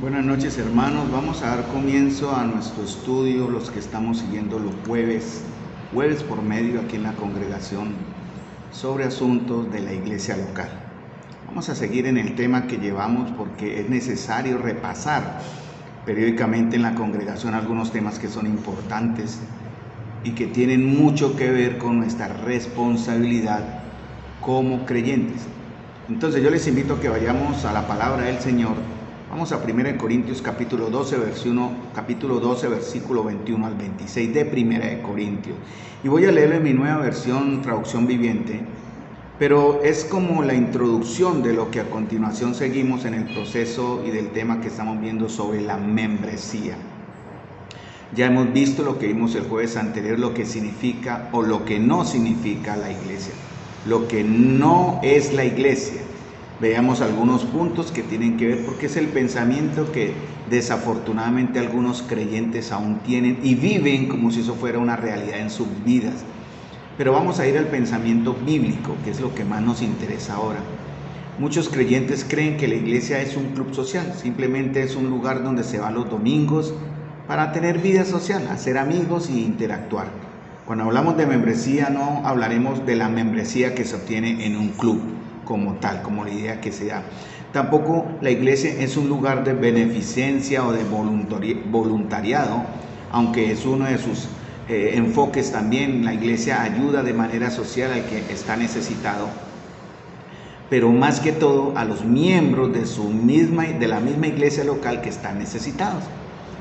Buenas noches, hermanos. Vamos a dar comienzo a nuestro estudio, los que estamos siguiendo los jueves por medio aquí en la congregación, sobre asuntos de la iglesia local. Vamos a seguir en el tema que llevamos porque es necesario repasar periódicamente en la congregación algunos temas que son importantes y que tienen mucho que ver con nuestra responsabilidad como creyentes. Entonces yo les invito a que vayamos a la palabra del Señor. Vamos a 1 Corintios capítulo 12, versículo 21 al 26 de 1 Corintios. Y voy a leerlo en mi nueva versión, traducción viviente, pero es como la introducción de lo que a continuación seguimos en el proceso y del tema que estamos viendo sobre la membresía. Ya hemos visto lo que vimos el jueves anterior, lo que significa o lo que no significa la iglesia, lo que no es la iglesia. Veamos algunos puntos que tienen que ver, porque es el pensamiento que desafortunadamente algunos creyentes aún tienen y viven como si eso fuera una realidad en sus vidas. Pero vamos a ir al pensamiento bíblico, que es lo que más nos interesa ahora. Muchos creyentes creen que la iglesia es un club social, simplemente es un lugar donde se va los domingos para tener vida social, hacer amigos e interactuar. Cuando hablamos de membresía no hablaremos de la membresía que se obtiene en un club como tal, como la idea que se da. Tampoco la iglesia es un lugar de beneficencia o de voluntariado, aunque es uno de sus enfoques también. La iglesia ayuda de manera social al que está necesitado, pero más que todo a los miembros de la misma iglesia local que están necesitados.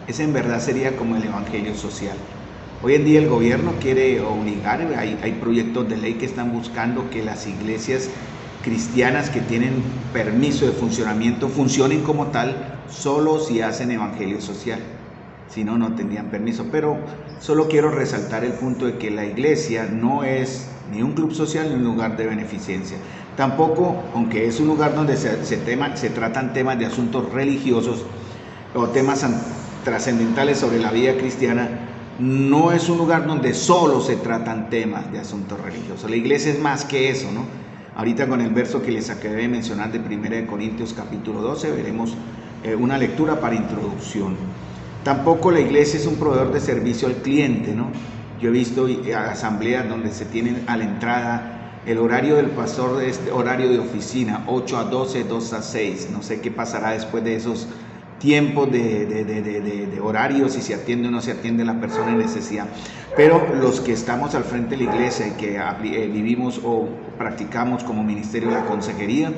Ese en verdad sería como el evangelio social. Hoy en día el gobierno quiere obligar, hay proyectos de ley que están buscando que las iglesias cristianas que tienen permiso de funcionamiento funcionen como tal solo si hacen evangelio social, si no, no tendrían permiso. Pero solo quiero resaltar el punto de que la iglesia no es ni un club social ni un lugar de beneficencia. Tampoco, aunque es un lugar donde se tratan temas de asuntos religiosos o temas trascendentales sobre la vida cristiana, no es un lugar donde solo se tratan temas de asuntos religiosos. La iglesia es más que eso, ¿no? Ahorita con el verso que les acabé de mencionar de 1 Corintios capítulo 12 veremos una lectura para introducción. Tampoco la iglesia es un proveedor de servicio al cliente, ¿no? Yo he visto asambleas donde se tienen a la entrada el horario del pastor, horario de oficina, 8 a 12, 2 a 6. No sé qué pasará después de esos tiempos de horarios, si se atiende o no se atiende la persona en necesidad. Pero los que estamos al frente de la iglesia y que vivimos o practicamos como ministerio la consejería,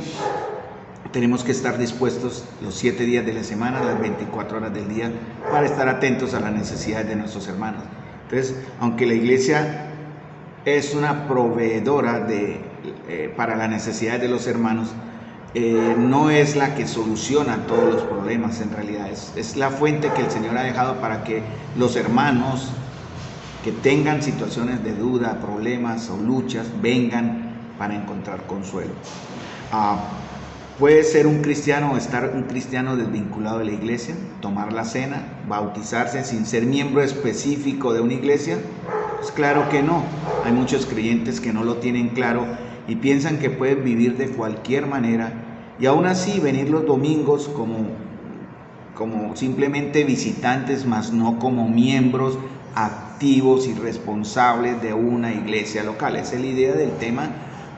tenemos que estar dispuestos los 7 días de la semana, las 24 horas del día, para estar atentos a las necesidades de nuestros hermanos. Entonces, aunque la iglesia es una proveedora para las necesidades de los hermanos, no es la que soluciona todos los problemas. En realidad es la fuente que el Señor ha dejado para que los hermanos que tengan situaciones de duda, problemas o luchas, vengan para encontrar consuelo. Puede ser un cristiano o estar un cristiano desvinculado de la iglesia, tomar la cena, bautizarse sin ser miembro específico de una iglesia. Pues claro que no. Hay muchos creyentes que no lo tienen claro y piensan que pueden vivir de cualquier manera y aún así venir los domingos como simplemente visitantes, más no como miembros activos y responsables de una iglesia local. Esa es la idea del tema,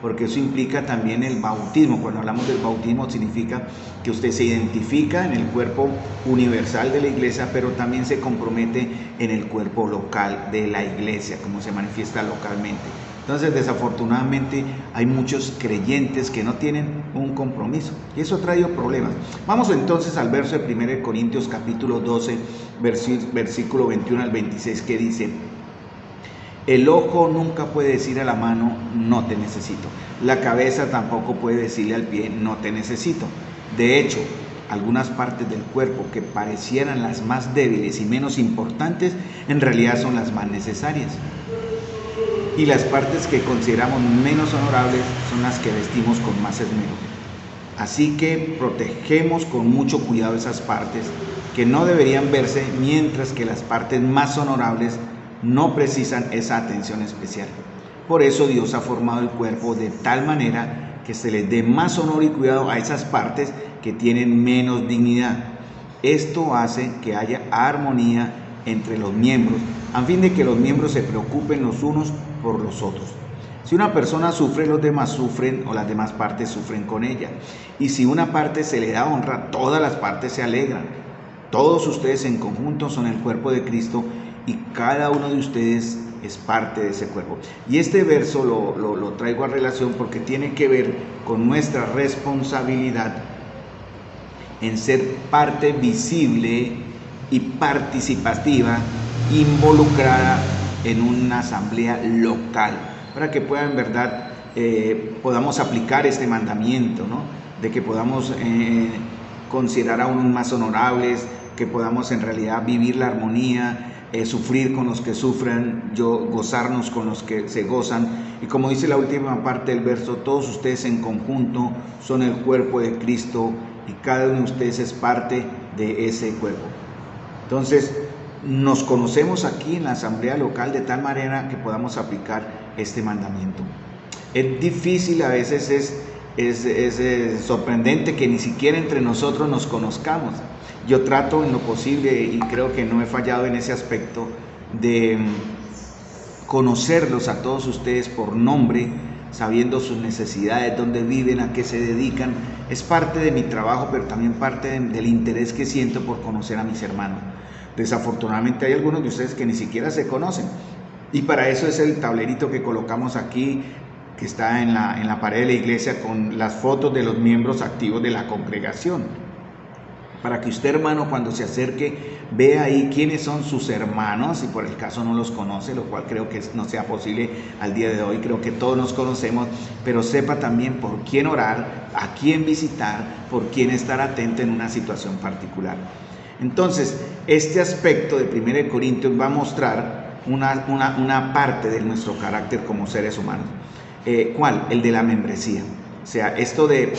porque eso implica también el bautismo. Cuando hablamos del bautismo significa que usted se identifica en el cuerpo universal de la iglesia, pero también se compromete en el cuerpo local de la iglesia, como se manifiesta localmente. Entonces, desafortunadamente, hay muchos creyentes que no tienen un compromiso y eso ha traído problemas. Vamos entonces al verso de 1 Corintios capítulo 12, versículo 21 al 26, que dice: el ojo nunca puede decir a la mano, no te necesito. La cabeza tampoco puede decirle al pie, no te necesito. De hecho, algunas partes del cuerpo que parecieran las más débiles y menos importantes, en realidad son las más necesarias. Y las partes que consideramos menos honorables son las que vestimos con más esmero. Así que protegemos con mucho cuidado esas partes que no deberían verse, mientras que las partes más honorables no precisan esa atención especial. Por eso Dios ha formado el cuerpo de tal manera que se les dé más honor y cuidado a esas partes que tienen menos dignidad. Esto hace que haya armonía entre los miembros, a fin de que los miembros se preocupen los unos por los otros. Si una persona sufre, los demás sufren o las demás partes sufren con ella. Y si una parte se le da honra, todas las partes se alegran. Todos ustedes en conjunto son el cuerpo de Cristo y cada uno de ustedes es parte de ese cuerpo. Y este verso lo traigo a relación porque tiene que ver con nuestra responsabilidad en ser parte visible y participativa, involucrada en una asamblea local, para que puedan en verdad podamos aplicar este mandamiento, ¿no? De que podamos considerar a unos más honorables, que podamos en realidad vivir la armonía, sufrir con los que sufren, gozarnos con los que se gozan. Y como dice la última parte del verso, todos ustedes en conjunto son el cuerpo de Cristo y cada uno de ustedes es parte de ese cuerpo. Entonces, nos conocemos aquí en la asamblea local de tal manera que podamos aplicar este mandamiento. Es difícil, a veces es sorprendente que ni siquiera entre nosotros nos conozcamos. Yo trato en lo posible, y creo que no he fallado en ese aspecto, de conocerlos a todos ustedes por nombre, sabiendo sus necesidades, dónde viven, a qué se dedican. Es parte de mi trabajo, pero también parte del interés que siento por conocer a mis hermanos. Desafortunadamente hay algunos de ustedes que ni siquiera se conocen, y para eso es el tablerito que colocamos aquí, que está en la pared de la iglesia, con las fotos de los miembros activos de la congregación, para que usted, hermano, cuando se acerque, vea ahí quiénes son sus hermanos, y por el caso no los conoce, lo cual creo que no sea posible al día de hoy. Creo que todos nos conocemos, pero sepa también por quién orar, a quién visitar, por quién estar atento en una situación particular. Entonces, este aspecto de 1 Corintios va a mostrar una parte de nuestro carácter como seres humanos. ¿Cuál? El de la membresía. O sea, esto de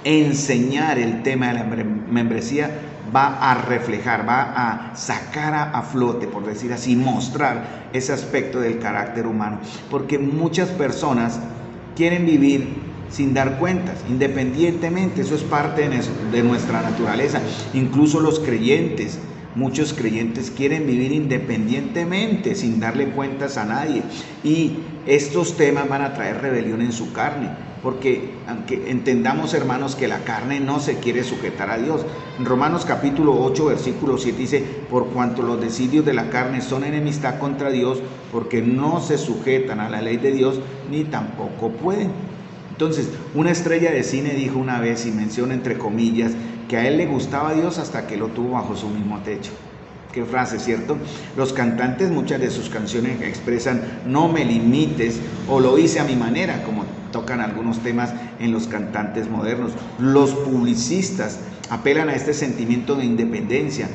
enseñar el tema de la membresía va a reflejar, va a sacar a flote, por decir así, mostrar ese aspecto del carácter humano. Porque muchas personas quieren vivir sin dar cuentas, independientemente, eso es parte de nuestra naturaleza. Incluso los creyentes, muchos creyentes quieren vivir independientemente, sin darle cuentas a nadie. Y estos temas van a traer rebelión en su carne, porque aunque entendamos, hermanos, que la carne no se quiere sujetar a Dios. En Romanos capítulo 8, versículo 7 dice: por cuanto los designios de la carne son enemistad contra Dios, porque no se sujetan a la ley de Dios, ni tampoco pueden. Entonces, una estrella de cine dijo una vez, y menciona entre comillas, que a él le gustaba Dios hasta que lo tuvo bajo su mismo techo. Qué frase, ¿cierto? Los cantantes, muchas de sus canciones expresan no me limites o lo hice a mi manera, como tocan algunos temas en los cantantes modernos. Los publicistas apelan a este sentimiento de independencia.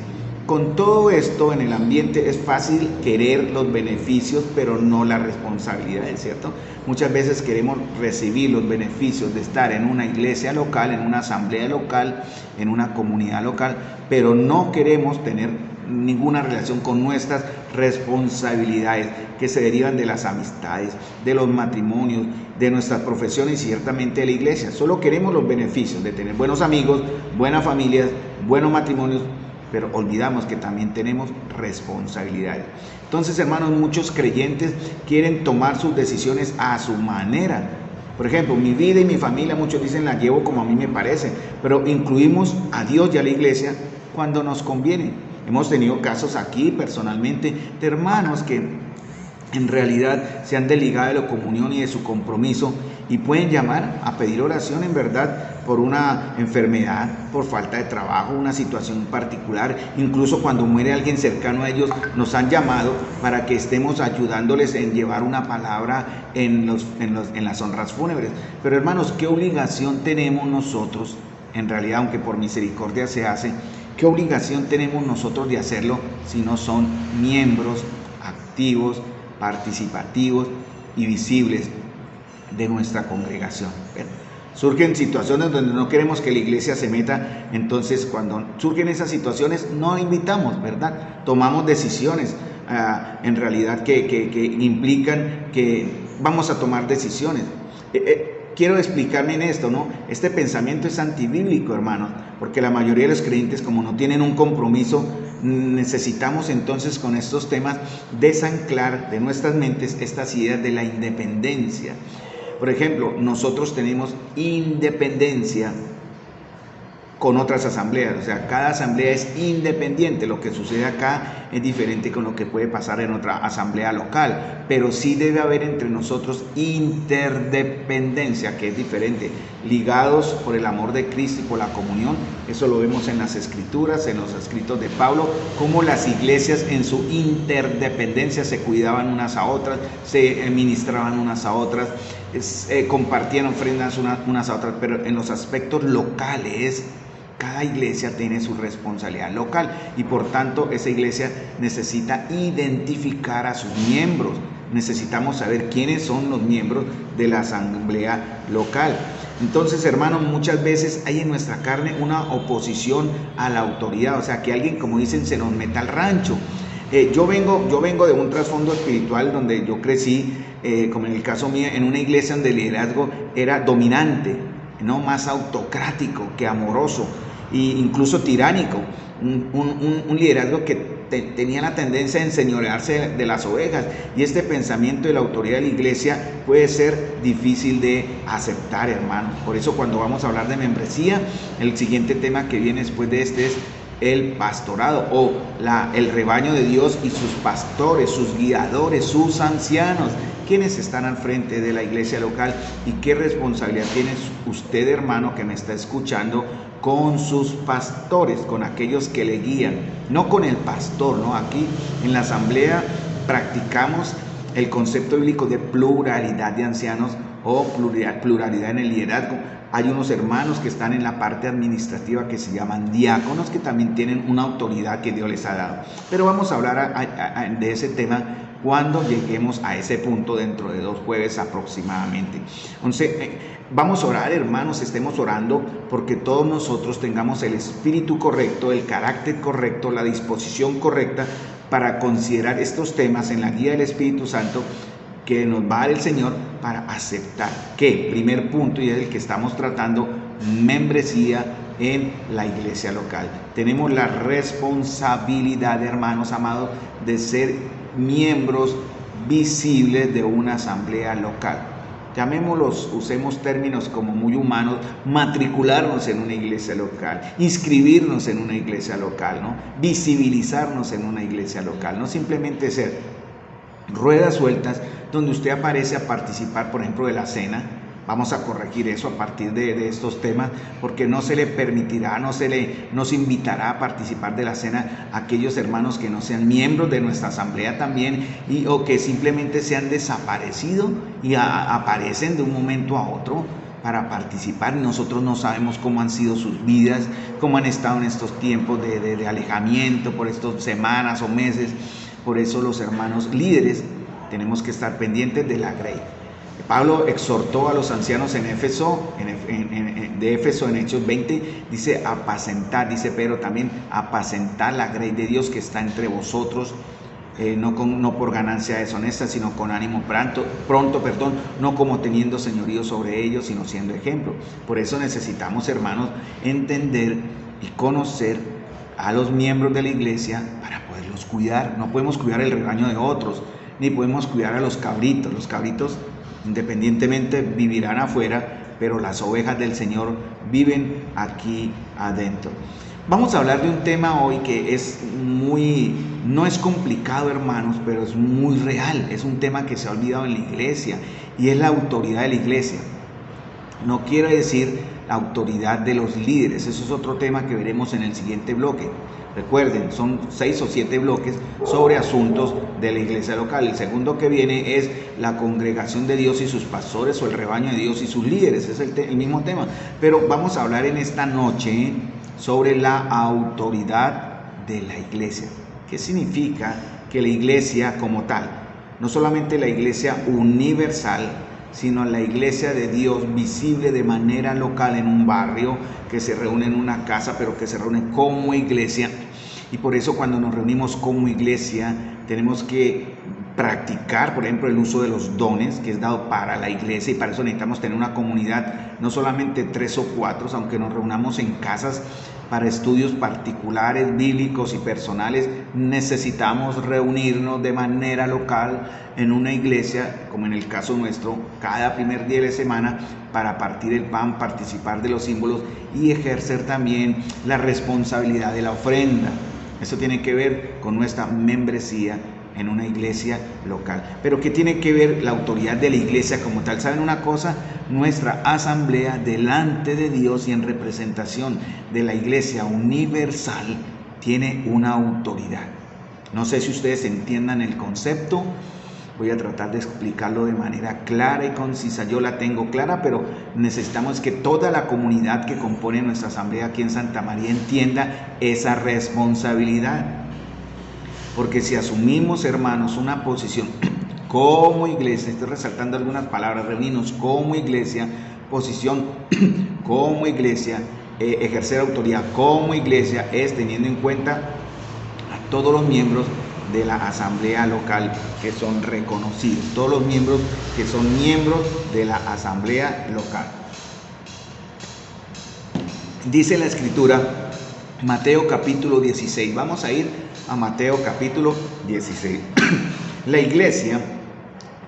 Con todo esto en el ambiente es fácil querer los beneficios, pero no las responsabilidades, ¿cierto? Muchas veces queremos recibir los beneficios de estar en una iglesia local, en una asamblea local, en una comunidad local, pero no queremos tener ninguna relación con nuestras responsabilidades que se derivan de las amistades, de los matrimonios, de nuestras profesiones y ciertamente de la iglesia. Solo queremos los beneficios de tener buenos amigos, buenas familias, buenos matrimonios, pero olvidamos que también tenemos responsabilidades. Entonces, hermanos, muchos creyentes quieren tomar sus decisiones a su manera. Por ejemplo, mi vida y mi familia, muchos dicen, la llevo como a mí me parece, pero incluimos a Dios y a la iglesia cuando nos conviene. Hemos tenido casos aquí personalmente de hermanos que en realidad se han desligado de la comunión y de su compromiso y pueden llamar a pedir oración en verdad por una enfermedad, por falta de trabajo, una situación particular. Incluso cuando muere alguien cercano a ellos, nos han llamado para que estemos ayudándoles en llevar una palabra en las honras fúnebres. Pero hermanos, ¿qué obligación tenemos nosotros? En realidad, aunque por misericordia se hace, ¿qué obligación tenemos nosotros de hacerlo si no son miembros activos, participativos y visibles de nuestra congregación? Surgen situaciones donde no queremos que la iglesia se meta, entonces cuando surgen esas situaciones no invitamos, ¿verdad? Tomamos decisiones en realidad que implican que vamos a tomar decisiones. quiero explicarme en esto, ¿no? Este pensamiento es antibíblico, hermanos, porque la mayoría de los creyentes, como no tienen un compromiso, necesitamos entonces con estos temas desanclar de nuestras mentes estas ideas de la independencia. Por ejemplo, nosotros tenemos independencia con otras asambleas, o sea, cada asamblea es independiente. Lo que sucede acá es diferente con lo que puede pasar en otra asamblea local, pero sí debe haber entre nosotros interdependencia, que es diferente, ligados por el amor de Cristo y por la comunión. Eso lo vemos en las Escrituras, en los escritos de Pablo, cómo las iglesias en su interdependencia se cuidaban unas a otras, se ministraban unas a otras, compartían ofrendas unas a otras, pero en los aspectos locales, cada iglesia tiene su responsabilidad local y por tanto esa iglesia necesita identificar a sus miembros. Necesitamos saber quiénes son los miembros de la asamblea local. Entonces, hermanos, muchas veces hay en nuestra carne una oposición a la autoridad, o sea, que alguien, como dicen, se nos meta al rancho. Yo vengo de un trasfondo espiritual donde yo crecí, como en el caso mío, en una iglesia donde el liderazgo era dominante, no más autocrático que amoroso e incluso tiránico, un liderazgo que tenía la tendencia a enseñorearse de las ovejas, y este pensamiento de la autoridad de la iglesia puede ser difícil de aceptar, hermano. Por eso cuando vamos a hablar de membresía, el siguiente tema que viene después de este es el pastorado o el rebaño de Dios y sus pastores, sus guiadores, sus ancianos, quienes están al frente de la iglesia local, y qué responsabilidad tiene usted, hermano, que me está escuchando, con sus pastores, con aquellos que le guían, no con el pastor, ¿no? Aquí en la asamblea practicamos el concepto bíblico de pluralidad de ancianos o pluralidad en el liderazgo. Hay unos hermanos que están en la parte administrativa que se llaman diáconos, que también tienen una autoridad que Dios les ha dado. Pero vamos a hablar de ese tema cuando lleguemos a ese punto dentro de 2 jueves aproximadamente. Entonces, vamos a orar, hermanos, estemos orando porque todos nosotros tengamos el espíritu correcto, el carácter correcto, la disposición correcta para considerar estos temas en la guía del Espíritu Santo que nos va a dar el Señor para aceptar. ¿Qué? Primer punto, y es el que estamos tratando, membresía en la iglesia local. Tenemos la responsabilidad, hermanos amados, de ser miembros visibles de una asamblea local. Llamémoslos, usemos términos como muy humanos, matricularnos en una iglesia local, inscribirnos en una iglesia local, ¿no? Visibilizarnos en una iglesia local, no simplemente ser ruedas sueltas donde usted aparece a participar, por ejemplo, de la cena. Vamos a corregir eso a partir de estos temas, porque no se le permitirá, no se invitará a participar de la cena a aquellos hermanos que no sean miembros de nuestra asamblea también, o que simplemente se han desaparecido y aparecen de un momento a otro para participar. Nosotros no sabemos cómo han sido sus vidas, cómo han estado en estos tiempos de alejamiento, por estas semanas o meses. Por eso los hermanos líderes tenemos que estar pendientes de la grey. Pablo exhortó a los ancianos en Éfeso, de Éfeso en Hechos 20, dice apacentar, dice Pedro también, apacentar la grey de Dios que está entre vosotros, no por ganancia deshonesta, sino con ánimo pronto, no como teniendo señorío sobre ellos, sino siendo ejemplo. Por eso necesitamos, hermanos, entender y conocer a los miembros de la iglesia para poderlos cuidar. No podemos cuidar el rebaño de otros, ni podemos cuidar a los cabritos. Los cabritos independientemente vivirán afuera, pero las ovejas del Señor viven aquí adentro. Vamos a hablar de un tema hoy que no es complicado, hermanos, pero es muy real. Es un tema que se ha olvidado en la iglesia, y es la autoridad de la iglesia. No quiero decir la autoridad de los líderes, eso es otro tema que veremos en el siguiente bloque. Recuerden, son 6 o 7 bloques sobre asuntos de la iglesia local. El segundo que viene es la congregación de Dios y sus pastores, o el rebaño de Dios y sus líderes, es el mismo tema. Pero vamos a hablar en esta noche sobre la autoridad de la iglesia. ¿Qué significa que la iglesia como tal? No solamente la iglesia universal, sino la iglesia de Dios visible de manera local en un barrio, que se reúne en una casa, pero que se reúne como iglesia. Y por eso cuando nos reunimos como iglesia tenemos que practicar, por ejemplo, el uso de los dones que es dado para la iglesia, y para eso necesitamos tener una comunidad, no solamente 3 o 4, aunque nos reunamos en casas para estudios particulares, bíblicos y personales, necesitamos reunirnos de manera local en una iglesia, como en el caso nuestro, cada primer día de la semana, para partir el pan, participar de los símbolos y ejercer también la responsabilidad de la ofrenda. Eso tiene que ver con nuestra membresía en una iglesia local. Pero ¿qué tiene que ver la autoridad de la iglesia como tal? ¿Saben una cosa? Nuestra asamblea delante de Dios y en representación de la iglesia universal tiene una autoridad. No sé si ustedes entiendan el concepto. Voy a tratar de explicarlo de manera clara y concisa. Yo la tengo clara, pero necesitamos que toda la comunidad que compone nuestra asamblea aquí en Santa María entienda esa responsabilidad. Porque si asumimos, hermanos, una posición como iglesia, estoy resaltando algunas palabras, reunirnos como iglesia, posición como iglesia, ejercer autoridad como iglesia, es teniendo en cuenta a todos los miembros de la asamblea local que son reconocidos, todos los miembros que son miembros de la asamblea local. Dice la escritura, Mateo capítulo 16, vamos a ir a Mateo capítulo 16. La iglesia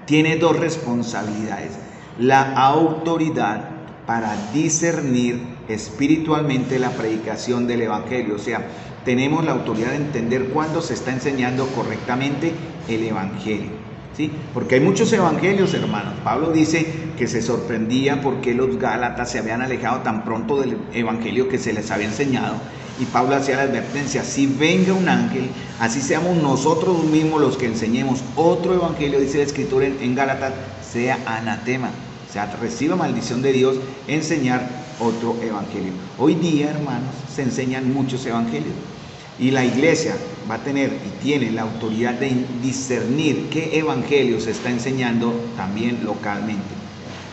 tiene dos responsabilidades: la autoridad para discernir espiritualmente la predicación del evangelio, o sea, tenemos la autoridad de entender cuándo se está enseñando correctamente el evangelio, ¿sí? Porque hay muchos evangelios, hermanos. Pablo dice que se sorprendía porque los gálatas se habían alejado tan pronto del evangelio que se les había enseñado. Y Pablo hacía la advertencia: si venga un ángel, así seamos nosotros mismos los que enseñemos otro evangelio, dice la escritura en Gálatas, sea anatema, o sea, reciba maldición de Dios enseñar otro evangelio. Hoy día, hermanos, se enseñan muchos evangelios y la iglesia va a tener y tiene la autoridad de discernir qué evangelio se está enseñando también localmente.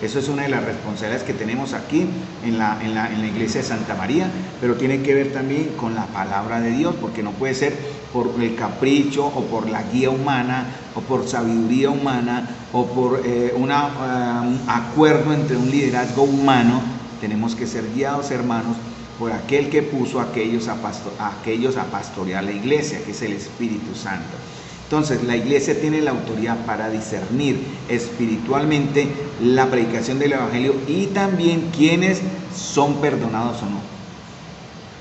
Eso es una de las responsabilidades que tenemos aquí en la iglesia de Santa María, pero tiene que ver también con la palabra de Dios, porque no puede ser por el capricho o por la guía humana o por sabiduría humana o por un acuerdo entre un liderazgo humano. Tenemos que ser guiados, hermanos, por aquel que puso a aquellos a pastorear la iglesia, que es el Espíritu Santo. Entonces, la iglesia tiene la autoridad para discernir espiritualmente la predicación del evangelio y también quiénes son perdonados o no.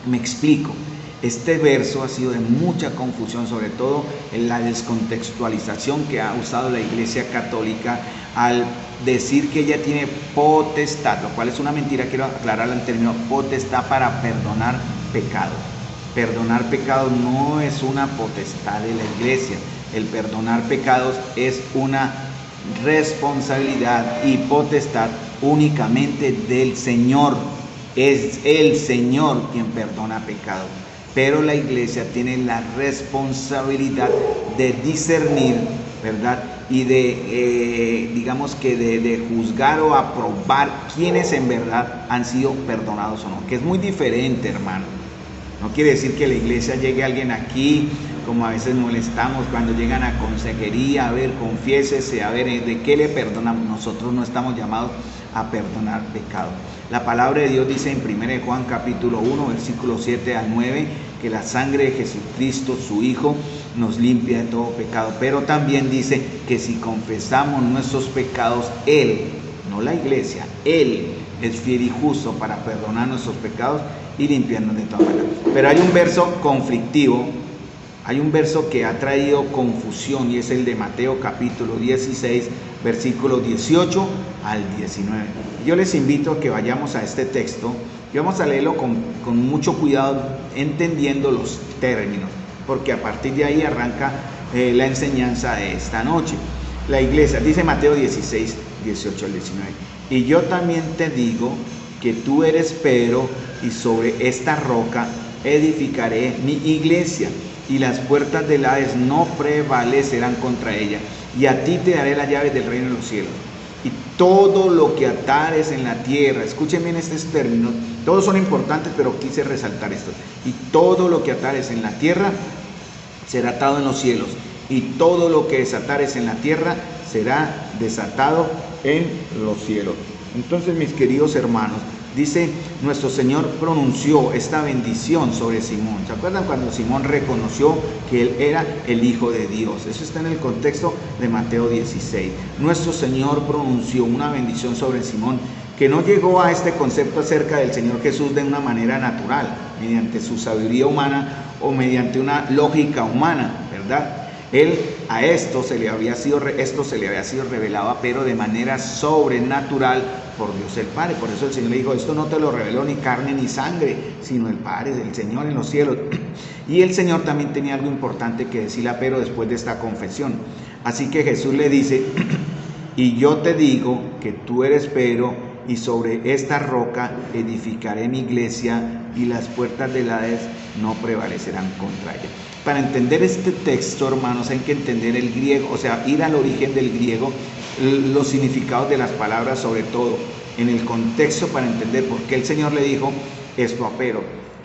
Me explico. Este verso ha sido de mucha confusión, sobre todo en la descontextualización que ha usado la iglesia católica al decir que ella tiene potestad, lo cual es una mentira. Quiero aclarar el término potestad para perdonar pecados. Perdonar pecados no es una potestad de la iglesia. El perdonar pecados es una responsabilidad y potestad únicamente del Señor. Es el Señor quien perdona pecados. Pero la iglesia tiene la responsabilidad de discernir, ¿verdad? Y de juzgar o aprobar quiénes en verdad han sido perdonados o no. Que es muy diferente, hermano. No quiere decir que la iglesia llegue alguien aquí, como a veces molestamos cuando llegan a consejería, a ver, confiésese, a ver, ¿de qué le perdonamos? Nosotros no estamos llamados a perdonar pecados. La palabra de Dios dice en 1 Juan capítulo 1, versículos 7 al 9, que la sangre de Jesucristo, su Hijo, nos limpia de todo pecado. Pero también dice que si confesamos nuestros pecados, Él, no la iglesia, Él es fiel y justo para perdonar nuestros pecados y limpiarnos de toda maldad. Pero hay un verso conflictivo, hay un verso que ha traído confusión y es el de Mateo capítulo 16, versículos 18 al 19. Yo les invito a que vayamos a este texto y vamos a leerlo con mucho cuidado, entendiendo los términos, porque a partir de ahí arranca la enseñanza de esta noche. La iglesia, dice Mateo 16, 18 al 19, y yo también te digo que tú eres Pedro, y sobre esta roca edificaré mi iglesia, y las puertas del Hades no prevalecerán contra ella, y a ti te daré las llaves del reino de los cielos. Y todo lo que atares en la tierra, escuchen bien estos términos, todos son importantes, pero quise resaltar esto. Y todo lo que atares en la tierra será atado en los cielos, y todo lo que desatares en la tierra será desatado en los cielos. Entonces, mis queridos hermanos, dice, nuestro Señor pronunció esta bendición sobre Simón. ¿Se acuerdan cuando Simón reconoció que él era el Hijo de Dios? Eso está en el contexto de Mateo 16. Nuestro Señor pronunció una bendición sobre Simón, que no llegó a este concepto acerca del Señor Jesús de una manera natural, mediante su sabiduría humana o mediante una lógica humana, ¿verdad? Esto se le había sido revelado a Pedro de manera sobrenatural por Dios el Padre. Por eso el Señor le dijo, esto no te lo reveló ni carne ni sangre, sino el Padre, el Señor en los cielos. Y el Señor también tenía algo importante que decirle a Pedro después de esta confesión. Así que Jesús le dice, y yo te digo que tú eres Pedro, y sobre esta roca edificaré mi iglesia, y las puertas del Hades no prevalecerán contra ella. Para entender este texto, hermanos, hay que entender el griego, o sea, ir al origen del griego, los significados de las palabras, sobre todo en el contexto, para entender por qué el Señor le dijo esto a Pedro.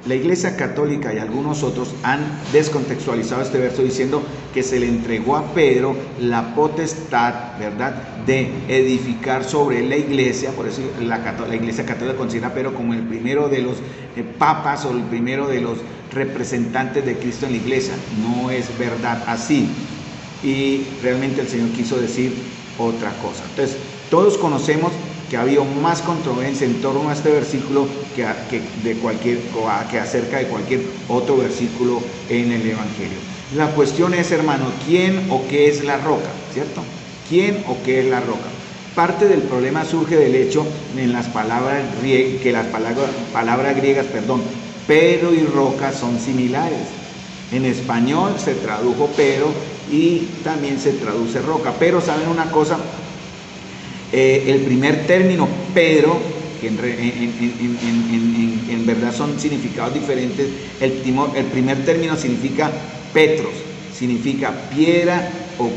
La Iglesia Católica y algunos otros han descontextualizado este verso diciendo que se le entregó a Pedro la potestad, ¿verdad?, de edificar sobre la iglesia. Por eso la Iglesia Católica considera a Pedro como el primero de los papas o el primero de los representantes de Cristo en la iglesia. No es verdad así. Y realmente el Señor quiso decir otra cosa. Entonces, todos conocemos que ha habido más controversia en torno a este versículo que acerca de cualquier otro versículo en el Evangelio. La cuestión es, hermano, ¿quién o qué es la roca? ¿Cierto? ¿Quién o qué es la roca? Parte del problema surge del hecho en las palabras griegas, Pedro y roca son similares. En español se tradujo Pedro y también se traduce roca. Pero ¿saben una cosa? El primer término Pedro, que en verdad son significados diferentes. El primer término significa Petros, significa piedra o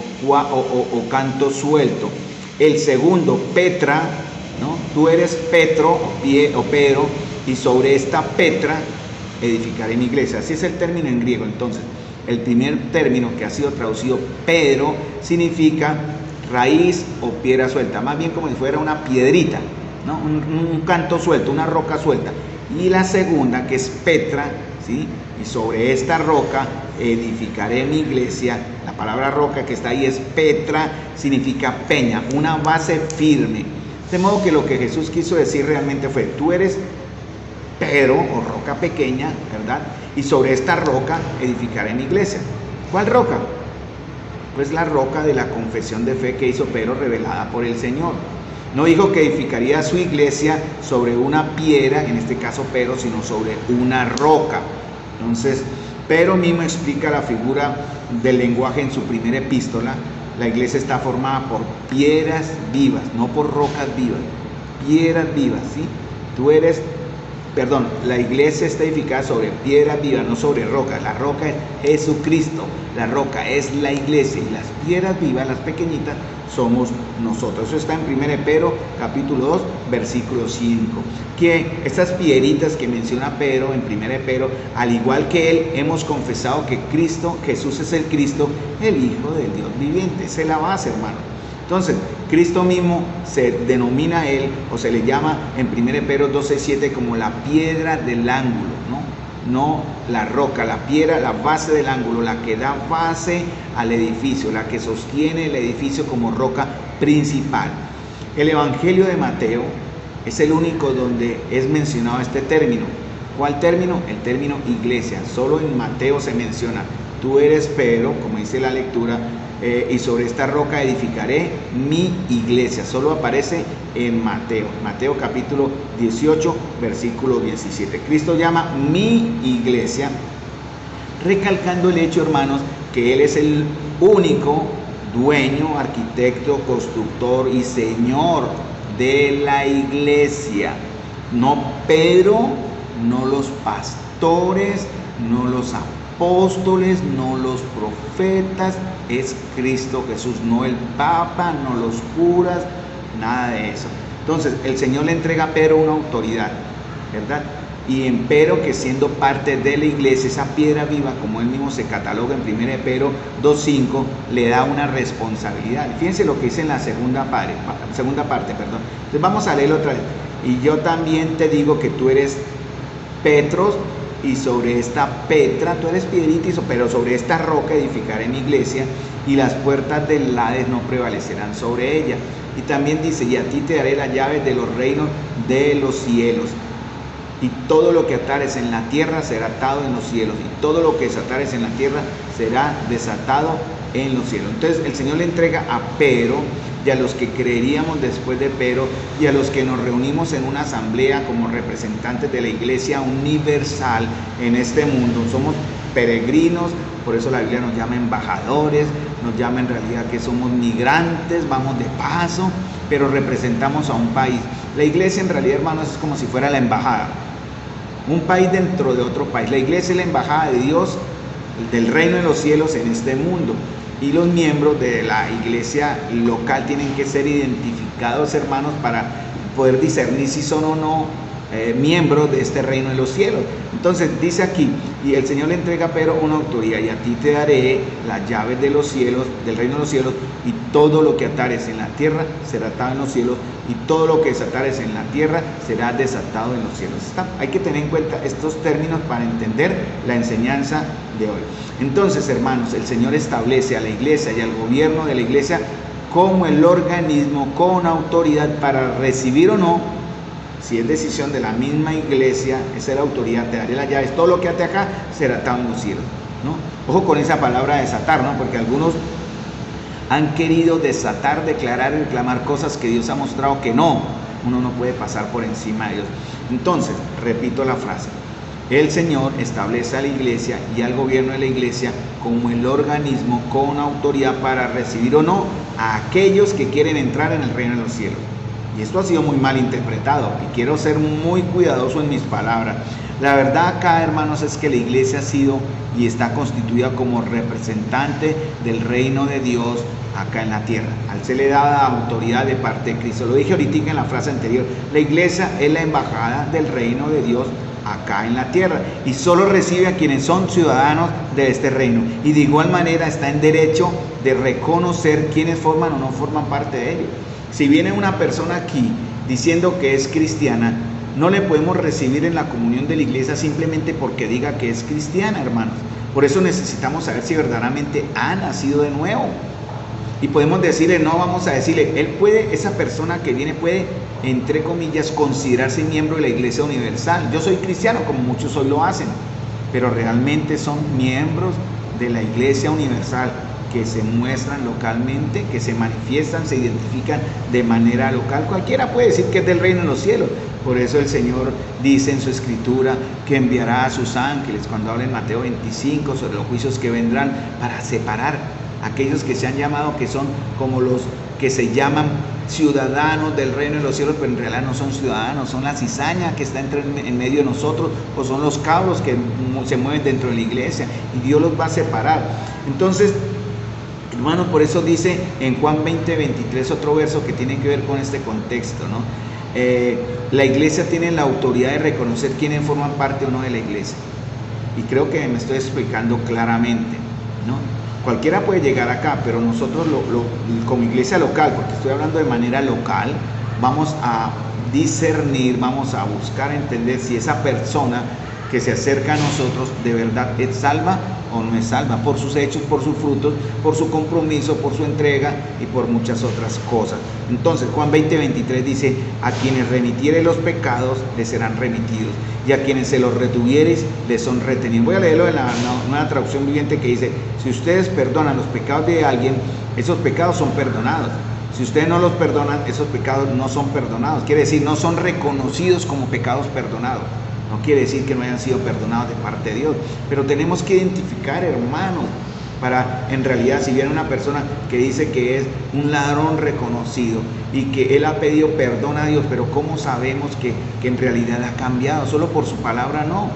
canto suelto. El segundo, Petra, ¿no? Tú eres Petro o Pedro, y sobre esta Petra edificaré mi iglesia. Así es el término en griego. Entonces, el primer término, que ha sido traducido Pedro, significa raíz o piedra suelta, más bien como si fuera una piedrita, ¿no? Un canto suelto, una roca suelta. Y la segunda, que es Petra, ¿sí? Y sobre esta roca edificaré mi iglesia. La palabra roca que está ahí es Petra, significa peña, una base firme. De modo que lo que Jesús quiso decir realmente fue, tú eres Pedro o roca pequeña, ¿verdad? Y sobre esta roca edificaré mi iglesia. ¿Cuál roca? Pues la roca de la confesión de fe que hizo Pedro, revelada por el Señor. No dijo que edificaría su iglesia sobre una piedra, en este caso Pedro, sino sobre una roca. Entonces, Pedro mismo explica la figura del lenguaje en su primera epístola. La iglesia está formada por piedras vivas, no por rocas vivas. Piedras vivas, ¿sí? La iglesia está edificada sobre piedras vivas, no sobre rocas. La roca es Jesucristo, la roca es la iglesia, y las piedras vivas, las pequeñitas, somos nosotros. Eso está en 1 Pedro capítulo 2, versículo 5. Que estas piedritas que menciona Pedro en 1 Pedro, al igual que él, hemos confesado que Jesús es el Cristo, el Hijo del Dios viviente. Esa es la base, hermano. Entonces, Cristo mismo se denomina a él, o se le llama en 1 Pedro 2:6-7 como la piedra del ángulo, no la roca, la piedra, la base del ángulo, la que da base al edificio, la que sostiene el edificio como roca principal. El Evangelio de Mateo es el único donde es mencionado este término. ¿Cuál término? El término iglesia. Solo en Mateo se menciona, tú eres Pedro, como dice la lectura, y sobre esta roca edificaré mi iglesia. Solo aparece en Mateo capítulo 18, versículo 17. Cristo llama mi iglesia, recalcando el hecho, hermanos, que Él es el único dueño, arquitecto, constructor y señor de la iglesia. No Pedro, no los pastores, no los apóstoles, no los profetas, es Cristo Jesús, no el Papa, no los curas, nada de eso. Entonces, el Señor le entrega a Pedro una autoridad, ¿verdad? Y empero, que siendo parte de la iglesia, esa piedra viva, como él mismo se cataloga en 1 Pedro 2:5, le da una responsabilidad. Fíjense lo que dice en la segunda parte. Entonces vamos a leerlo otra vez. Y yo también te digo que tú eres Petros, y sobre esta Petra, tú eres piedrita, pero sobre esta roca edificaré mi iglesia, y las puertas del Hades no prevalecerán sobre ella. Y también dice, y a ti te daré las llaves de los reinos de los cielos. Y todo lo que atares en la tierra será atado en los cielos, y todo lo que desatares en la tierra será desatado en los cielos. Entonces el Señor le entrega a Pedro, y a los que creeríamos después de Pedro, y a los que nos reunimos en una asamblea como representantes de la iglesia universal en este mundo. Somos peregrinos, por eso la Biblia nos llama embajadores, nos llama en realidad que somos migrantes, vamos de paso, pero representamos a un país. La iglesia en realidad, hermanos, es como si fuera la embajada, un país dentro de otro país. La iglesia es la embajada de Dios, del reino de los cielos en este mundo. Y los miembros de la iglesia local tienen que ser identificados, hermanos, para poder discernir si son o no miembros de este reino de los cielos. Entonces dice aquí, y el Señor le entrega a Pedro una autoridad, y a ti te daré las llaves de los cielos, del reino de los cielos, y todo lo que atares en la tierra será atado en los cielos, y todo lo que desatares en la tierra será desatado en los cielos. Hay que tener en cuenta estos términos para entender la enseñanza de hoy. Entonces, hermanos, el Señor establece a la iglesia y al gobierno de la iglesia como el organismo con autoridad para recibir o no. Si es decisión de la misma iglesia, esa es la autoridad, te daré las llaves, todo lo que ate acá será atado en los cielos, ¿no? Ojo con esa palabra desatar, ¿no? Porque algunos han querido desatar, declarar y reclamar cosas que Dios ha mostrado que no, uno no puede pasar por encima de Dios. Entonces, repito la frase, el Señor establece a la iglesia y al gobierno de la iglesia como el organismo con autoridad para recibir o no a aquellos que quieren entrar en el reino de los cielos. Y esto ha sido muy mal interpretado, y quiero ser muy cuidadoso en mis palabras. La verdad acá, hermanos, es que la iglesia ha sido y está constituida como representante del reino de Dios acá en la tierra. Al se le da autoridad de parte de Cristo. Lo dije ahorita en la frase anterior, la iglesia es la embajada del reino de Dios acá en la tierra, y solo recibe a quienes son ciudadanos de este reino, y de igual manera está en derecho de reconocer quienes forman o no forman parte de ello. Si viene una persona aquí diciendo que es cristiana, no le podemos recibir en la comunión de la iglesia simplemente porque diga que es cristiana, hermanos. Por eso necesitamos saber si verdaderamente ha nacido de nuevo. Y podemos decirle, no, vamos a decirle, esa persona que viene puede, entre comillas, considerarse miembro de la iglesia universal. Yo soy cristiano, como muchos hoy lo hacen, pero realmente son miembros de la iglesia universal, que se muestran localmente, que se manifiestan, se identifican de manera local. Cualquiera puede decir que es del reino de los cielos. Por eso el Señor dice en su escritura que enviará a sus ángeles, cuando habla en Mateo 25 sobre los juicios que vendrán, para separar a aquellos que se han llamado, que son como los que se llaman ciudadanos del reino de los cielos, pero en realidad no son ciudadanos, son la cizaña que está en medio de nosotros, o son los cabros que se mueven dentro de la iglesia, y Dios los va a separar. Entonces, hermanos, por eso dice en Juan 20:23 otro verso que tiene que ver con este contexto, ¿no? La iglesia tiene la autoridad de reconocer quiénes forman parte o no de la iglesia, y creo que me estoy explicando claramente, ¿no? Cualquiera puede llegar acá, pero nosotros como iglesia local, porque estoy hablando de manera local, vamos a discernir, vamos a buscar entender si esa persona que se acerca a nosotros de verdad es salva o no es salva, por sus hechos, por sus frutos, por su compromiso, por su entrega y por muchas otras cosas. Entonces Juan 20:23 dice, a quienes remitiere los pecados les serán remitidos, y a quienes se los retuviereis les son retenidos. Voy a leerlo en la nueva traducción viviente, que dice, si ustedes perdonan los pecados de alguien, esos pecados son perdonados. Si ustedes no los perdonan, esos pecados no son perdonados. Quiere decir, no son reconocidos como pecados perdonados. No quiere decir que no hayan sido perdonados de parte de Dios, pero tenemos que identificar, hermanos, para, en realidad, si viene una persona que dice que es un ladrón reconocido y que él ha pedido perdón a Dios, pero ¿cómo sabemos que en realidad ha cambiado? Solo por su palabra no.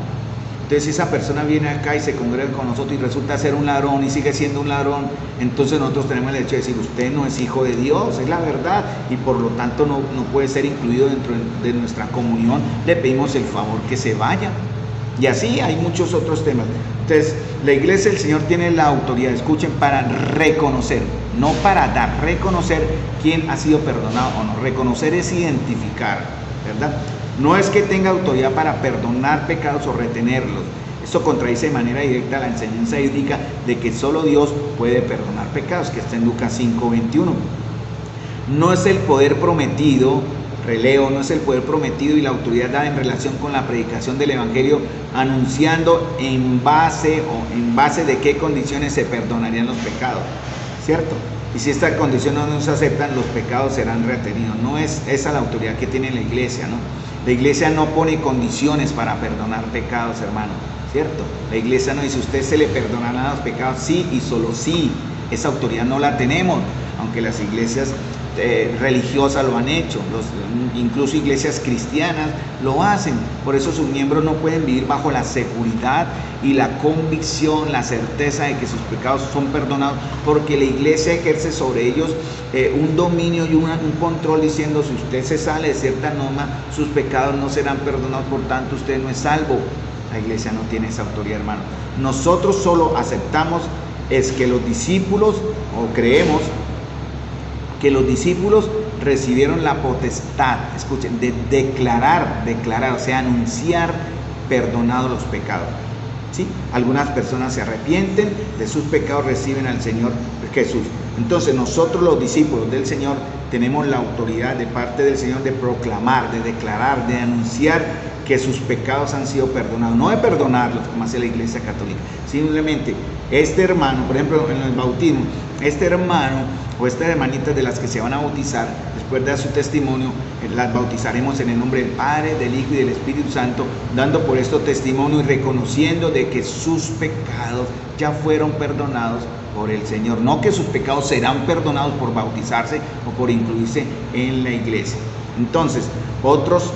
Entonces si esa persona viene acá y se congrega con nosotros y resulta ser un ladrón y sigue siendo un ladrón, entonces nosotros tenemos el derecho de decir, usted no es hijo de Dios, es la verdad, y por lo tanto no puede ser incluido dentro de nuestra comunión, le pedimos el favor que se vaya. Y así hay muchos otros temas. Entonces, la iglesia del Señor tiene la autoridad, escuchen, para reconocer, no para dar, reconocer quién ha sido perdonado o no. Reconocer es identificar, ¿verdad? No es que tenga autoridad para perdonar pecados o retenerlos. Esto contradice de manera directa la enseñanza bíblica de que solo Dios puede perdonar pecados, que está en Lucas 5:21. No es el poder prometido, releo, no es el poder prometido y la autoridad dada en relación con la predicación del Evangelio, anunciando en base de qué condiciones se perdonarían los pecados, ¿cierto? Y si esta condición no se aceptan, los pecados serán retenidos. No es esa la autoridad que tiene la iglesia, ¿no? La iglesia no pone condiciones para perdonar pecados, hermano, ¿cierto? La iglesia no dice, usted se le perdonarán los pecados, sí y solo sí. Esa autoridad no la tenemos, aunque las iglesias religiosas lo han hecho, incluso iglesias cristianas lo hacen. Por eso sus miembros no pueden vivir bajo la seguridad y la convicción, la certeza de que sus pecados son perdonados, porque la iglesia ejerce sobre ellos un dominio y un control, diciendo, si usted se sale de cierta norma, sus pecados no serán perdonados, por tanto usted no es salvo. La iglesia no tiene esa autoridad, hermano. Nosotros solo aceptamos es que los discípulos, o creemos que los discípulos recibieron la potestad, escuchen, de declarar, o sea, anunciar perdonados los pecados. ¿Sí? Algunas personas se arrepienten de sus pecados, reciben al Señor Jesús. Entonces nosotros los discípulos del Señor tenemos la autoridad de parte del Señor de proclamar, de declarar, de anunciar que sus pecados han sido perdonados, no de perdonarlos como hace la Iglesia Católica, simplemente este hermano, por ejemplo en el bautismo, este hermano o estas hermanitas de las que se van a bautizar, después de dar su testimonio, las bautizaremos en el nombre del Padre, del Hijo y del Espíritu Santo, dando por esto testimonio y reconociendo de que sus pecados ya fueron perdonados por el Señor, no que sus pecados serán perdonados por bautizarse o por incluirse en la iglesia. Entonces, otros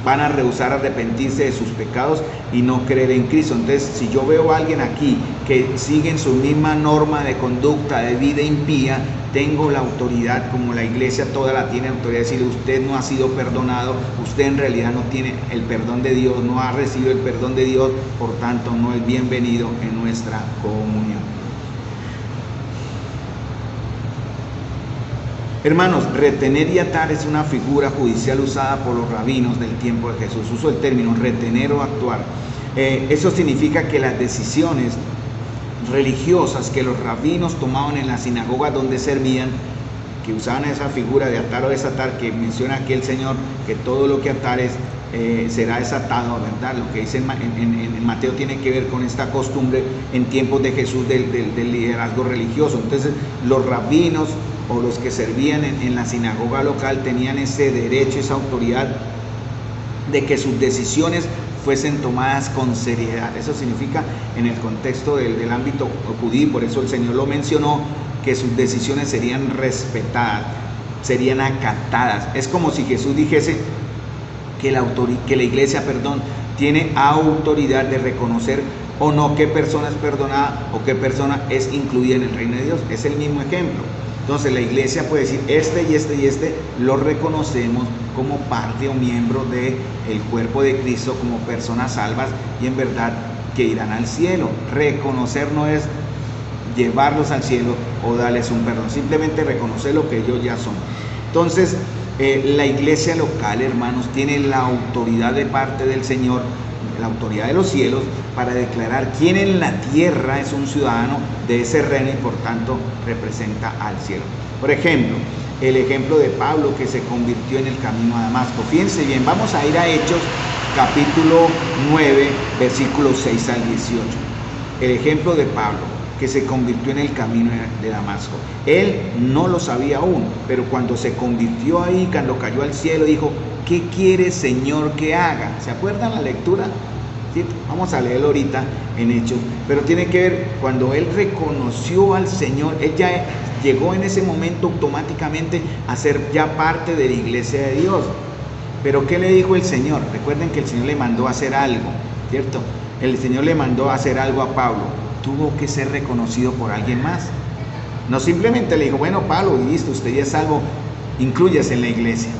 van a rehusar arrepentirse de sus pecados y no creer en Cristo. Entonces, si yo veo a alguien aquí que sigue en su misma norma de conducta, de vida impía, tengo la autoridad, como la iglesia toda la tiene, autoridad de decirle, usted no ha sido perdonado, usted en realidad no tiene el perdón de Dios, no ha recibido el perdón de Dios, por tanto no es bienvenido en nuestra comunión. Hermanos, retener y atar es una figura judicial usada por los rabinos del tiempo de Jesús. Uso el término retener o actuar. Eso significa que las decisiones religiosas que los rabinos tomaban en la sinagoga donde servían, que usaban esa figura de atar o desatar, que menciona aquí el Señor, que todo lo que atares será desatado, ¿verdad? Lo que dice en Mateo tiene que ver con esta costumbre en tiempos de Jesús del liderazgo religioso. Entonces, los rabinos o los que servían en la sinagoga local tenían ese derecho, esa autoridad de que sus decisiones fuesen tomadas con seriedad. Eso significa en el contexto del ámbito judío, por eso el Señor lo mencionó, que sus decisiones serían respetadas, serían acatadas. Es como si Jesús dijese que la iglesia, tiene autoridad de reconocer o no qué persona es perdonada o qué persona es incluida en el reino de Dios. Es el mismo ejemplo. Entonces la iglesia puede decir, este y este y este lo reconocemos como parte o miembro del cuerpo de Cristo, como personas salvas y en verdad que irán al cielo. Reconocer no es llevarlos al cielo o darles un perdón, simplemente reconocer lo que ellos ya son. Entonces la iglesia local, hermanos, tiene la autoridad de parte del Señor, la autoridad de los cielos, para declarar quién en la tierra es un ciudadano de ese reino y por tanto representa al cielo. Por ejemplo, el ejemplo de Pablo, que se convirtió en el camino a Damasco. Fíjense bien, vamos a ir a Hechos capítulo 9 versículos 6 al 18. El ejemplo de Pablo, que se convirtió en el camino de Damasco. Él no lo sabía aún, pero cuando se convirtió ahí, cuando cayó al cielo, dijo, ¿qué quiere, Señor, que haga? ¿Se acuerdan la lectura? ¿Sí? Vamos a leerlo ahorita en Hechos, pero tiene que ver cuando él reconoció al Señor, él ya llegó en ese momento automáticamente a ser ya parte de la iglesia de Dios. Pero ¿qué le dijo el Señor? Recuerden que el Señor le mandó a hacer algo. ¿cierto? El Señor le mandó a hacer algo a Pablo, tuvo que ser reconocido por alguien más. No simplemente le dijo, bueno, Pablo, listo, usted ya es salvo, inclúyase en la iglesia.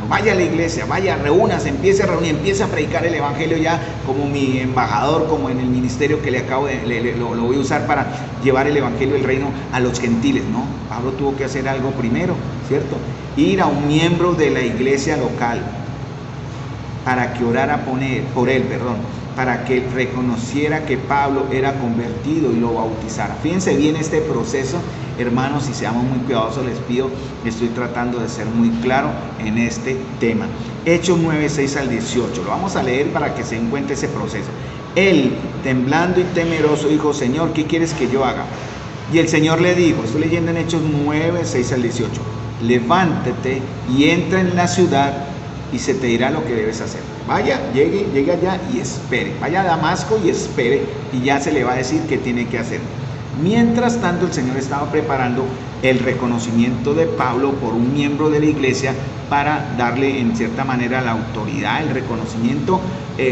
Vaya a la iglesia, vaya, reúnase, empiece a reunir, empiece a predicar el evangelio ya como mi embajador, como en el ministerio que lo voy a usar para llevar el evangelio del reino a los gentiles. No, Pablo tuvo que hacer algo primero, ¿cierto? Ir a un miembro de la iglesia local para que orara por él, para que reconociera que Pablo era convertido y lo bautizara. Fíjense bien este proceso, hermanos, y seamos muy cuidadosos, les pido, estoy tratando de ser muy claro en este tema. Hechos 9, 6 al 18, lo vamos a leer para que se encuentre ese proceso. Él, temblando y temeroso, dijo, Señor, ¿qué quieres que yo haga? Y el Señor le dijo, estoy leyendo en Hechos 9, 6 al 18, levántate y entra en la ciudad y se te dirá lo que debes hacer. Vaya, llegue allá y espere. Vaya a Damasco y espere y ya se le va a decir qué tiene que hacer. Mientras tanto, el Señor estaba preparando el reconocimiento de Pablo por un miembro de la iglesia para darle en cierta manera la autoridad, el reconocimiento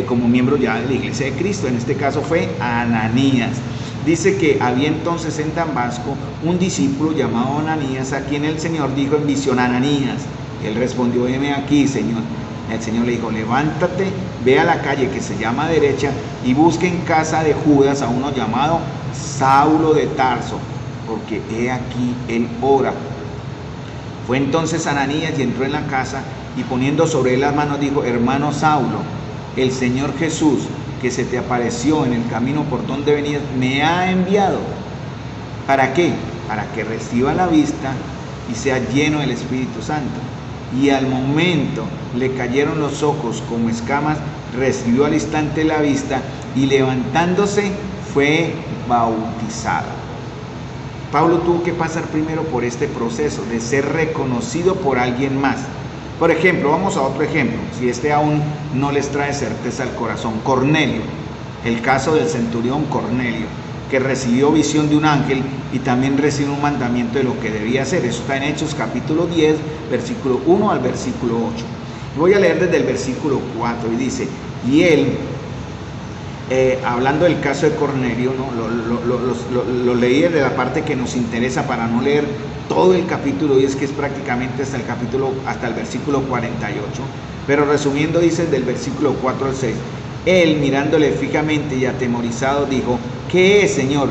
como miembro ya de la iglesia de Cristo. En este caso fue Ananías. Dice que había entonces en Damasco un discípulo llamado Ananías, a quien el Señor dijo en visión, Ananías. Él respondió, heme aquí, Señor. El Señor le dijo, levántate, ve a la calle que se llama derecha y busque en casa de Judas a uno llamado Saulo de Tarso, porque he aquí él ora. Fue entonces Ananías y entró en la casa y poniendo sobre él las manos dijo, hermano Saulo, el Señor Jesús que se te apareció en el camino por donde venías me ha enviado. ¿Para qué? Para que reciba la vista y sea lleno del Espíritu Santo. Y al momento le cayeron los ojos como escamas, recibió al instante la vista y levantándose fue bautizado. Pablo tuvo que pasar primero por este proceso de ser reconocido por alguien más. Por ejemplo, vamos a otro ejemplo, si este aún no les trae certeza al corazón. Cornelio, el caso del centurión Cornelio, que recibió visión de un ángel y también recibió un mandamiento de lo que debía hacer. Eso está en Hechos capítulo 10, versículo 1 al versículo 8. Voy a leer desde el versículo 4 y dice, y él, hablando del caso de Cornelio, ¿no? Lo leí desde la parte que nos interesa para no leer todo el capítulo 10, que es prácticamente hasta el versículo 48, pero resumiendo dice del versículo 4 al 6, él mirándole fijamente y atemorizado dijo, ¿qué es, Señor?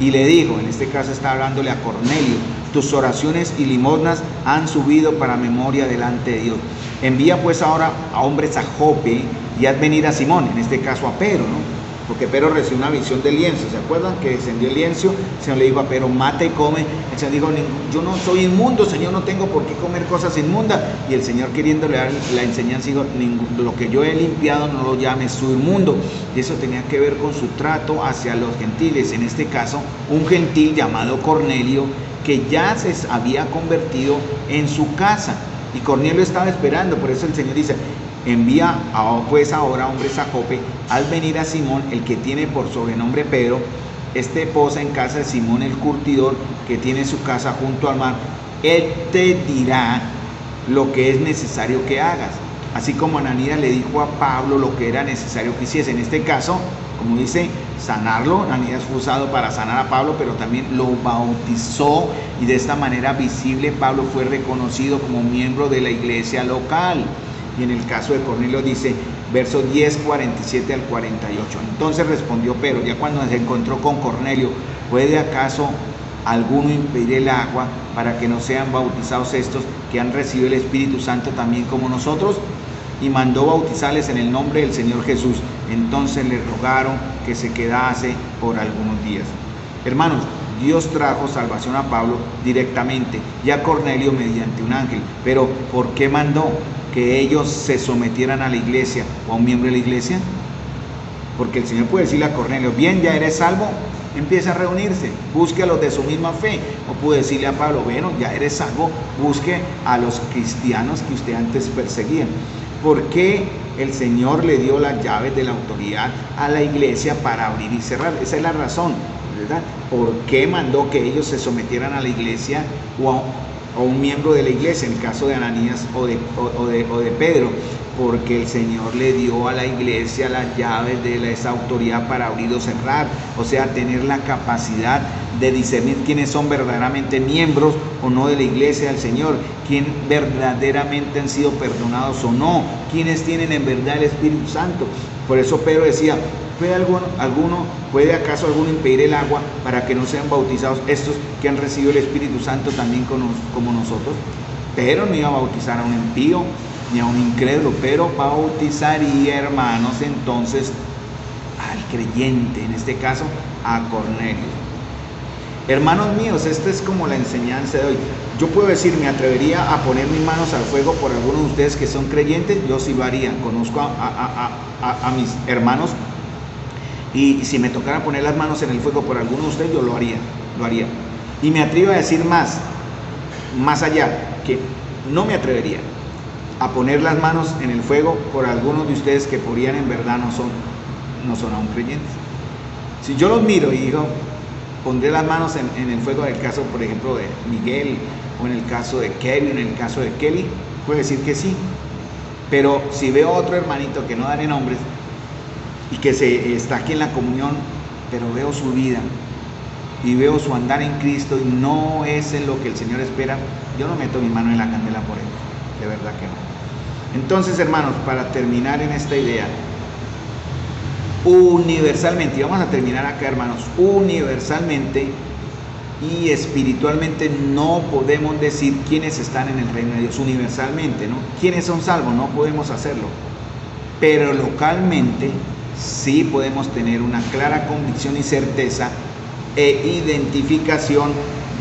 Y le dijo, en este caso está hablándole a Cornelio, tus oraciones y limosnas han subido para memoria delante de Dios. Envía pues ahora a hombres a Jope y haz venir a Simón, en este caso a Pedro, ¿no? Porque Pedro recibió una visión del lienzo, ¿se acuerdan? Que descendió el lienzo, el Señor le dijo a Pedro, mata y come. El Señor dijo, yo no soy inmundo, Señor, no tengo por qué comer cosas inmundas. Y el Señor queriéndole dar la enseñanza dijo, lo que yo he limpiado no lo llames tú inmundo. Y eso tenía que ver con su trato hacia los gentiles, en este caso un gentil llamado Cornelio, que ya se había convertido en su casa. Y Cornelio estaba esperando, por eso el Señor dice, envía pues ahora hombres a Jope, al venir a Simón, el que tiene por sobrenombre Pedro, posa en casa de Simón el curtidor, que tiene su casa junto al mar. Él te dirá lo que es necesario que hagas. Así como Ananías le dijo a Pablo lo que era necesario que hiciese. En este caso, como dice, sanarlo. Ananías fue usado para sanar a Pablo, pero también lo bautizó y de esta manera visible Pablo fue reconocido como miembro de la iglesia local. Y en el caso de Cornelio dice, versos 10, 47 al 48. Entonces respondió Pedro, ya cuando se encontró con Cornelio, ¿puede acaso alguno impedir el agua para que no sean bautizados estos que han recibido el Espíritu Santo también como nosotros? Y mandó bautizarles en el nombre del Señor Jesús. Entonces le rogaron que se quedase por algunos días. Hermanos, Dios trajo salvación a Pablo directamente y a Cornelio mediante un ángel. Pero ¿por qué mandó que ellos se sometieran a la iglesia o a un miembro de la iglesia? Porque el Señor puede decirle a Cornelio, bien, ya eres salvo, empieza a reunirse, busque a los de su misma fe. O puede decirle a Pablo, bueno, ya eres salvo, busque a los cristianos que usted antes perseguía. ¿Por qué el Señor le dio las llaves de la autoridad a la iglesia para abrir y cerrar? Esa es la razón, ¿verdad? ¿Por qué mandó que ellos se sometieran a la iglesia o a un miembro de la iglesia, en el caso de Ananías o de Pedro? porque el Señor le dio a la iglesia las llaves de esa autoridad para abrir o cerrar, o sea, tener la capacidad de discernir quiénes son verdaderamente miembros o no de la iglesia del Señor, quién verdaderamente han sido perdonados o no, quiénes tienen en verdad el Espíritu Santo. Por eso Pedro decía, ¿puede acaso alguno impedir el agua para que no sean bautizados estos que han recibido el Espíritu Santo también como nosotros? Pedro no iba a bautizar a un impío ni a un incrédulo, pero bautizaría, hermanos, entonces al creyente, en este caso a Cornelio. Hermanos míos, esta es como la enseñanza de hoy. Yo puedo decir, me atrevería a poner mis manos al fuego por algunos de ustedes que son creyentes. Yo sí lo haría. Conozco a mis hermanos, y si me tocara poner las manos en el fuego por alguno de ustedes, yo lo haría. Y me atrevo a decir más allá, que no me atrevería a poner las manos en el fuego por algunos de ustedes que podrían en verdad no son aún creyentes. Si yo los miro y digo, pondré las manos en el fuego, en el caso, por ejemplo, de Miguel, o en el caso de Kevin, en el caso de Kelly, puedo decir que sí. Pero si veo a otro hermanito, que no daré nombres, y que está aquí en la comunión, pero veo su vida y veo su andar en Cristo y no es en lo que el Señor espera, yo no meto mi mano en la candela por él, de verdad que no. Entonces, hermanos, para terminar en esta idea, universalmente, y vamos a terminar acá, hermanos, universalmente y espiritualmente no podemos decir quiénes están en el reino de Dios, universalmente, ¿no? ¿Quiénes son salvos? No podemos hacerlo, pero localmente sí podemos tener una clara convicción y certeza e identificación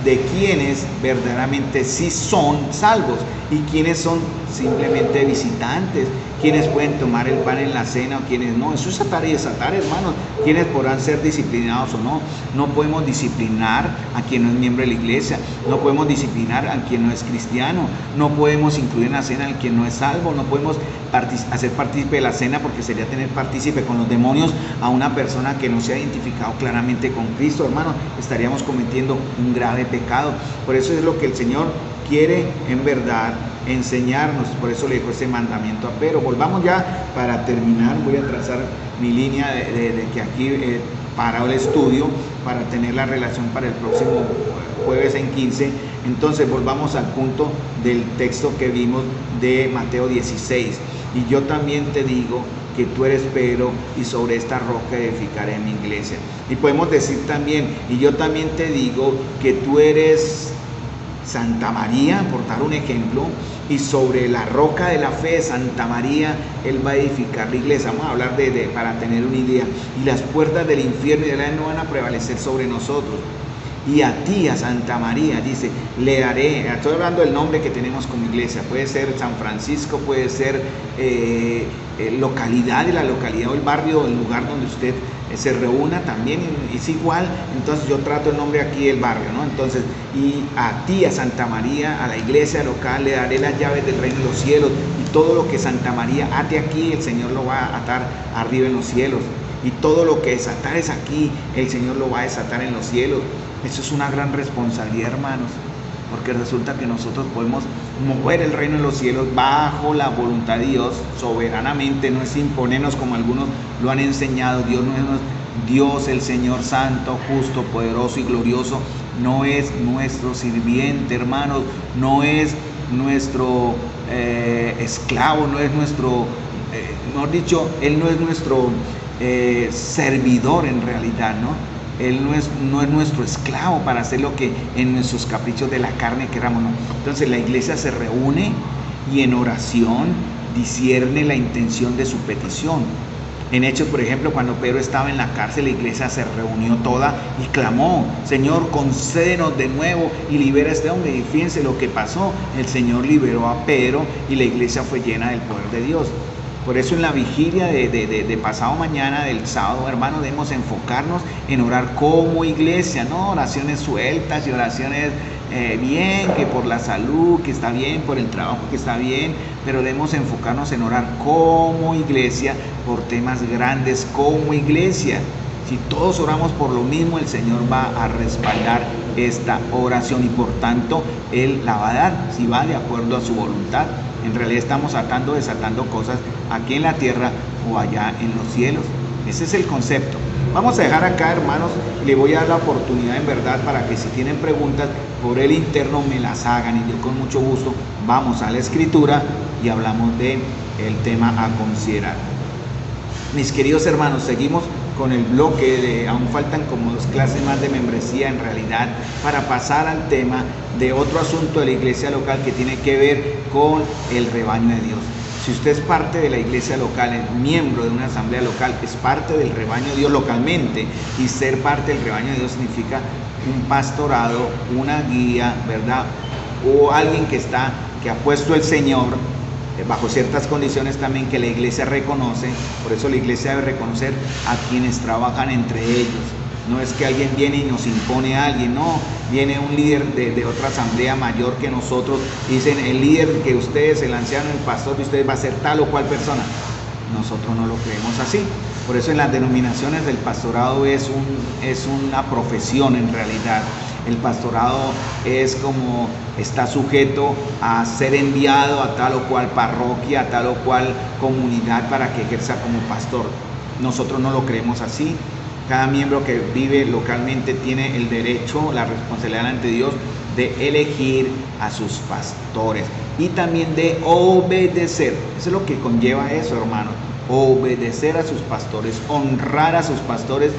de quienes verdaderamente sí son salvos y quienes son simplemente visitantes, quienes pueden tomar el pan en la cena o quienes no. Eso es atar y desatar, hermanos. Quienes podrán ser disciplinados o no. No podemos disciplinar a quien no es miembro de la iglesia, no podemos disciplinar a quien no es cristiano, no podemos incluir en la cena a quien no es salvo, no podemos hacer partícipe de la cena, porque sería tener partícipe con los demonios a una persona que no se ha identificado claramente con Cristo, hermanos. Estaríamos cometiendo un grave pecado. Por eso es lo que el Señor quiere en verdad enseñarnos. Por eso le dijo ese mandamiento a Pedro. Volvamos ya para terminar. Voy a trazar mi línea de que aquí para el estudio, para tener la relación para el próximo jueves en 15. Entonces volvamos al punto del texto que vimos de Mateo 16. Y yo también te digo que tú eres Pedro, y sobre esta roca edificaré mi iglesia. Y podemos decir también, y yo también te digo que tú eres Santa María, por dar un ejemplo, y sobre la roca de la fe de Santa María, Él va a edificar la iglesia. Vamos a hablar para tener una idea. Y las puertas del infierno y de la no van a prevalecer sobre nosotros. Y a ti, a Santa María, dice, le daré, estoy hablando del nombre que tenemos como iglesia, puede ser San Francisco, puede ser localidad, de la localidad o el barrio o el lugar donde usted se reúna, también es igual. Entonces yo trato el nombre aquí del barrio, ¿no? Entonces, y a ti, a Santa María, a la iglesia local, le daré las llaves del reino de los cielos, y todo lo que Santa María ate aquí, el Señor lo va a atar arriba en los cielos, y todo lo que desatares aquí, el Señor lo va a desatar en los cielos. Eso es una gran responsabilidad, hermanos, porque resulta que nosotros podemos mover el reino de los cielos bajo la voluntad de Dios soberanamente. No es imponernos como algunos lo han enseñado. Dios no es Dios, el Señor santo, justo, poderoso y glorioso. No es nuestro sirviente, hermanos, no es nuestro esclavo, no es nuestro, mejor dicho, Él no es nuestro servidor en realidad, ¿no? Él no es nuestro esclavo para hacer lo que en nuestros caprichos de la carne queramos, ¿no? Entonces la iglesia se reúne y en oración discierne la intención de su petición. En Hechos, por ejemplo, cuando Pedro estaba en la cárcel, la iglesia se reunió toda y clamó: Señor, concédenos de nuevo y libera a este hombre. Y fíjense lo que pasó: el Señor liberó a Pedro y la iglesia fue llena del poder de Dios. Por eso en la vigilia de pasado mañana, del sábado, hermanos, debemos enfocarnos en orar como iglesia, no oraciones sueltas y oraciones bien, que por la salud, que está bien, por el trabajo, que está bien, pero debemos enfocarnos en orar como iglesia por temas grandes como iglesia. Si todos oramos por lo mismo, el Señor va a respaldar esta oración y por tanto Él la va a dar, si va de acuerdo a su voluntad. En realidad estamos desatando cosas aquí en la tierra o allá en los cielos. Ese es el concepto. Vamos a dejar acá, hermanos, le voy a dar la oportunidad en verdad para que si tienen preguntas por el interno me las hagan, y yo con mucho gusto vamos a la escritura y hablamos de el tema a considerar. Mis queridos hermanos, seguimos con el bloque aún faltan como 2 clases más de membresía en realidad para pasar al tema de otro asunto de la iglesia local que tiene que ver con el rebaño de Dios. Si usted es parte de la iglesia local, es miembro de una asamblea local, es parte del rebaño de Dios localmente, y ser parte del rebaño de Dios significa un pastorado, una guía, ¿verdad? O alguien que ha puesto el Señor bajo ciertas condiciones también que la iglesia reconoce. Por eso la iglesia debe reconocer a quienes trabajan entre ellos. No es que alguien viene y nos impone a alguien, no, viene un líder de otra asamblea mayor que nosotros, dicen el líder que ustedes, el anciano, el pastor de ustedes va a ser tal o cual persona. Nosotros no lo creemos así. Por eso en las denominaciones del pastorado es una profesión en realidad. El pastorado es como está sujeto a ser enviado a tal o cual parroquia, a tal o cual comunidad para que ejerza como pastor. Nosotros no lo creemos así. Cada miembro que vive localmente tiene el derecho, la responsabilidad ante Dios de elegir a sus pastores y también de obedecer. Eso es lo que conlleva eso, hermanos. Obedecer a sus pastores, honrar a sus pastores,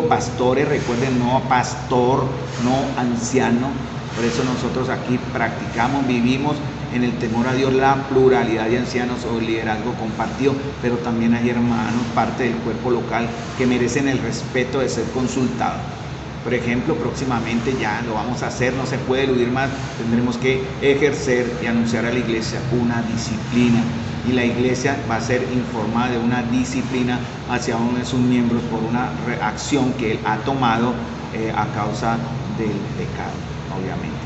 pastores, recuerden, no pastor, no anciano. Por eso nosotros aquí practicamos, vivimos en el temor a Dios la pluralidad de ancianos o liderazgo compartido, pero también hay hermanos, parte del cuerpo local, que merecen el respeto de ser consultados. Por ejemplo, próximamente ya lo vamos a hacer, no se puede eludir más, tendremos que ejercer y anunciar a la iglesia una disciplina. Y la iglesia va a ser informada de una disciplina hacia uno de sus miembros por una reacción que él ha tomado a causa del pecado, obviamente.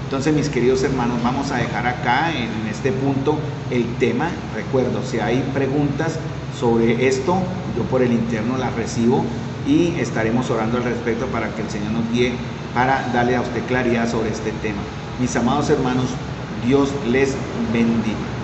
Entonces, mis queridos hermanos, vamos a dejar acá en este punto el tema. Recuerdo, si hay preguntas sobre esto, yo por el interno las recibo y estaremos orando al respecto para que el Señor nos guíe para darle a usted claridad sobre este tema. Mis amados hermanos, Dios les bendiga.